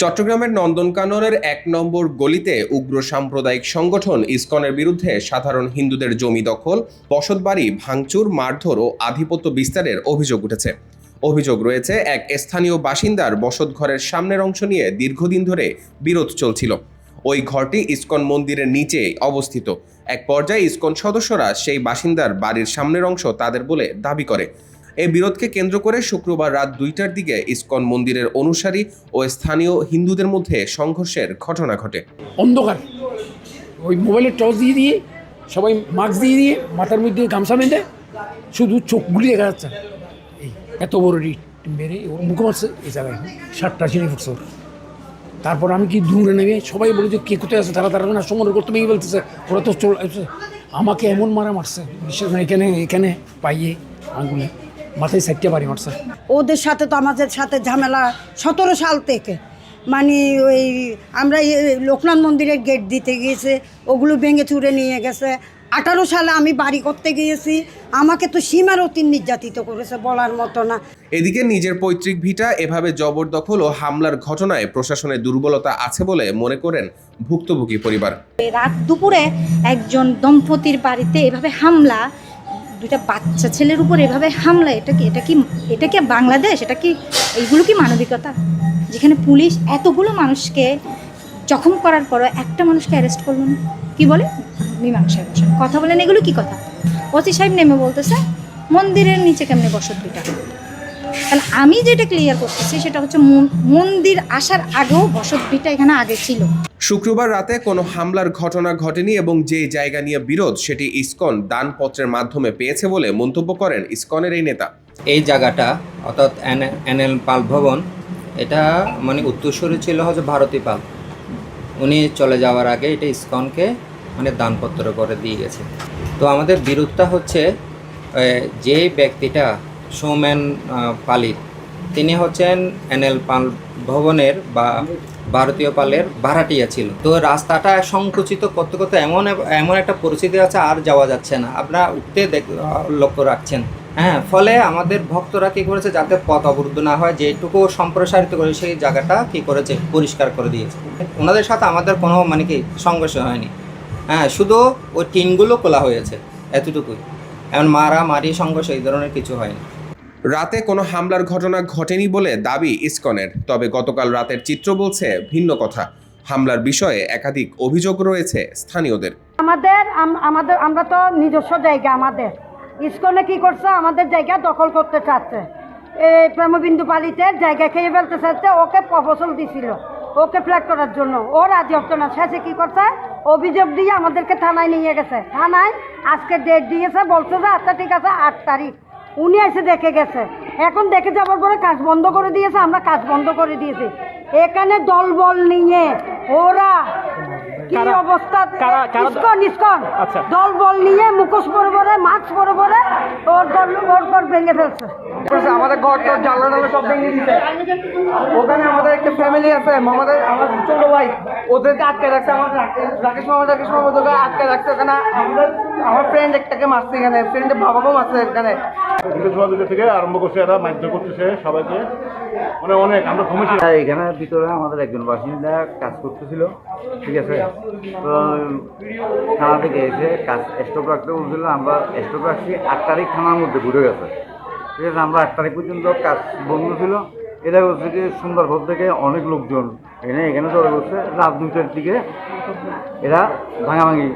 চট্টগ্রামের নন্দনকাননের ১ নম্বর গলিতে উগ্র সাম্প্রদায়িক সংগঠন ইসকনের বিরুদ্ধে সাধারণ হিন্দুদের জমি দখল, বসতবাড়ি ভাঙচুর, মারধর ও আধিপত্য বিস্তারের অভিযোগ উঠেছে। অভিযোগ রয়েছে এক স্থানীয় বাসিন্দার বসতঘরের সামনের অংশ নিয়ে দীর্ঘদিন ধরে বিরোধ চলছিল। ওই ঘরটি ইসকন মন্দিরের নিচে অবস্থিত। এক পর্যায়ে ইসকন সদস্যরা সেই বাসিন্দার বাড়ির সামনের অংশ তাদের বলে দাবি করে। এই বিরোধকে কেন্দ্র করে শুক্রবার রাত ২টার দিকে ইসকন মন্দিরের অনুসারী ও স্থানীয় হিন্দুদের মধ্যে সংঘর্ষের ঘটনা ঘটে। অন্ধকার ওই মোবাইলের টর্চ দিয়ে সবাই মাস্ক দিয়ে মাথার মধ্যে গামছা বেঁধে শুধু চোখগুলি দেখা যাচ্ছে। এই এত বড় মেরে ওর মুখে মারছে এই জায়গায় 7টা চিনি ফুটছে। তারপর আমি কি দূরে নেমে সবাই বলে যে কে কোথায় আছে, তারা না সময় করতে মেয়ে বলতেছে ওরা তো আমাকে এমন মারছে বিশেষ এখানে পাইয়ে আঙুলে মাথায় 7টা বাড়ি মারছে। ওদের সাথে তো আমাদের সাথে ঝামেলা 17 সাল থেকে, মানে ওই আমরা লোকনাথ মন্দিরের গেট দিতে গিয়েছে, ওগুলো ভেঙে চুরে নিয়ে গেছে। 18 সালে আমি বাড়ি করতে গিয়েছি, আমাকে তো সীমারতি নির্যাতিত করেছে বলার মতো না। এদিকে নিজের পৈতৃক ভিটা এভাবে জবরদখল ও হামলার ঘটনায় প্রশাসনের দুর্বলতা আছে বলে মনে করেন ভুক্তভোগী পরিবার। রাত দুপুরে একজন দম্পতির বাড়িতে এভাবে হামলা, দুইটা বাচ্চা ছেলের উপর এভাবে হামলা, এটা কি বাংলাদেশ? এইগুলো কি মানবিকতা? যেখানে পুলিশ এতগুলো মানুষকে জখম করার পরও একটা মানুষকে অ্যারেস্ট করলো না। কি বলে মীমাংসায় বসেন কথা বলেন, এগুলো কি কথা? ওসি সাহেব নেমে বলতেছে মন্দিরের নিচে কেমনে বসত দুইটা। তাহলে আমি যেটা ক্লিয়ার করতেছি সেটা হচ্ছে মন্দির আসার আগেও বসত ভিটা এখানে আগে ছিল। শুক্রবার রাতে কোনো হামলার ঘটনা ঘটেনি এবং যে জায়গা নিয়ে বিরোধ সেটি ইসকন দানপত্রের মাধ্যমে পেয়েছে বলে মন্তব্য করেন ইসকনের এই নেতা। এই জায়গাটা অর্থাৎ এনএল পাল ভবন, এটা মানে উত্তরসূরি ছিল হচ্ছে ভারতী পাল। উনি চলে যাওয়ার আগে এটা ইসকনকে মানে দানপত্র করে দিয়ে গেছে। তো আমাদের বিরোধটা হচ্ছে যে ব্যক্তিটা সৌমেন পালিত, তিনি হচ্ছেন এনএল পাল ভবনের বা ভারতীয় পালের ভাড়াটিয়া ছিল। তো রাস্তাটা সংকুচিত করতে করতে এমন একটা পরিস্থিতি আছে, আর যাওয়া যাচ্ছে না। আপনারা উঠতে লক্ষ্য রাখছেন। হ্যাঁ, ফলে আমাদের ভক্তরা কী করেছে, যাতে পথ অবরুদ্ধ না হয়, যেটুকু সম্প্রসারিত করে সেই জায়গাটা কী করেছে, পরিষ্কার করে দিয়েছে। ওনাদের সাথে আমাদের কোনো মানে কি সংঘর্ষ হয়নি। হ্যাঁ, শুধু ওই টিনগুলো খোলা হয়েছে, এতটুকুই। এমন মারামারি সংঘর্ষ এই ধরনের কিছু হয়নি। রাতে কোনো হামলার ঘটনা ঘটেনি বলে দাবি ইসকনের। তবে গতকাল রাতের চিত্র বলছে ভিন্ন কথা। হামলার বিষয়ে একাধিক অভিযোগ রয়েছে স্থানীয়দের। আমরা তো নিজস্ব জায়গা, আমাদের ইসকনে কি করছে, আমাদের জায়গা দখল করতে চাচ্ছে। প্রেমবিন্দু পালিতে জায়গা খেয়ে ফেলতে চাচ্ছে। ওকে প্রপোজাল দিছিল ওকে ফ্ল্যাট করার জন্য, ও রাজি হতো না। শেষে কি করছে, অভিযোগ দিয়ে আমাদেরকে থানায় নিয়ে গেছে। থানায় আজকে ডেট দিয়েছে, বলছে যে আচ্ছা ঠিক আছে 8 তারিখ। উনি এসে দেখে গেছে। এখন দেখে যাবার পরে কাজ বন্ধ করে দিয়েছে, আমরা কাজ বন্ধ করে দিয়েছি। এখানে দলবল নিয়ে ওরা কি অবস্থা, ইসকন দলবল নিয়ে মুখোশ পরে মাস্ক পরে ওর ঘর ভেঙে ফেলছে। আমাদের ঘর তো জানলা সব ভেঙে দিচ্ছে। ওখানে আমাদের একটা ফ্যামিলি আছে, আমার ছোট ভাই, ওদেরকে আটকে রাখছে। আমার রাকেশ মামা ওদেরকে আটকে রাখছে। ওখানে আমার ফ্রেন্ড একটাকে মারছে, এখানে ফ্রেন্ডের বাবাকেও মারছে। এখানে থেকে আরম্ভ করছে, এরা মারধর করতেছে সবাইকে, মানে অনেক আমরা ঘুমেছি। এখানের ভিতরে আমাদের একজন বাসিন্দা কাজ করতেছিল, ঠিক আছে। তো থানা থেকে এসে কাজ স্টপ রাখতে বলছিল, আমরা স্টপ রাখছি। 8 তারিখ থানার মধ্যে ঘুরে গেছে, ঠিক আছে। আমরা 8 তারিখ পর্যন্ত কাজ বন্ধ ছিল। এটা বলছে যে সুন্দরবন থেকে অনেক লোকজন এখানে ধরে বলছে। রাত 2টার দিকে এরা ভাঙাভাঙি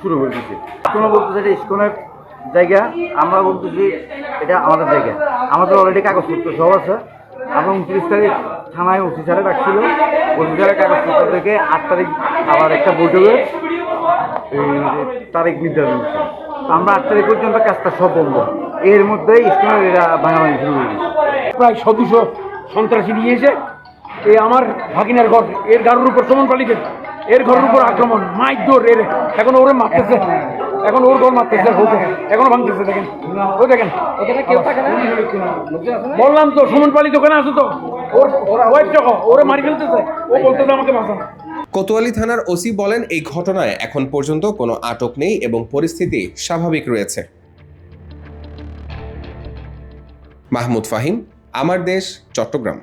শুরু করে দিচ্ছে। কোনো বলতেছে এটা ইসকনের জায়গা, আমরা বলতেছি এটা আমাদের জায়গা। আমাদের অলরেডি কাগজপত্র সব আছে। আমরা 29 তারিখ থানায় ওসি স্যারে রাখছিল। ওসি স্যারের কাগজপত্র থেকে 8 তারিখ আবার একটা বৈঠকে তারিখ নির্ধারণ করছে। আমরা 8 তারিখ পর্যন্ত কাজটা সব বন্ধ। এর মধ্যেই ইসকনের এরা ভাঙাভাঙি শুরু করে দিচ্ছে। প্রায় 200 সন্ত্রাসী দিয়েছে। এই আমার ভাগিনার ঘর, এর ঘরের উপর সমান পালিতে, এর ঘরের উপর আক্রমণ, মাইক এর এখন ওরে মারতেছে, এখন ওর ঘর মারতেছে, এখন ভাঙতেছে। দেখেন ও দেখেন, এখানে কেউ থাকে না। বললাম তো সুমন পালিত ওখানে আসো তো, ওরে মারি ফেলতেছে। ও বলতেছে আমাকে বাঁচানো। কোতোয়ালি থানার ওসি বলেন, এই ঘটনায় এখন পর্যন্ত কোনো আটক নেই এবং পরিস্থিতি স্বাভাবিক রয়েছে। মাহমুদ ফাহিম, আমার দেশ, চট্টগ্রাম।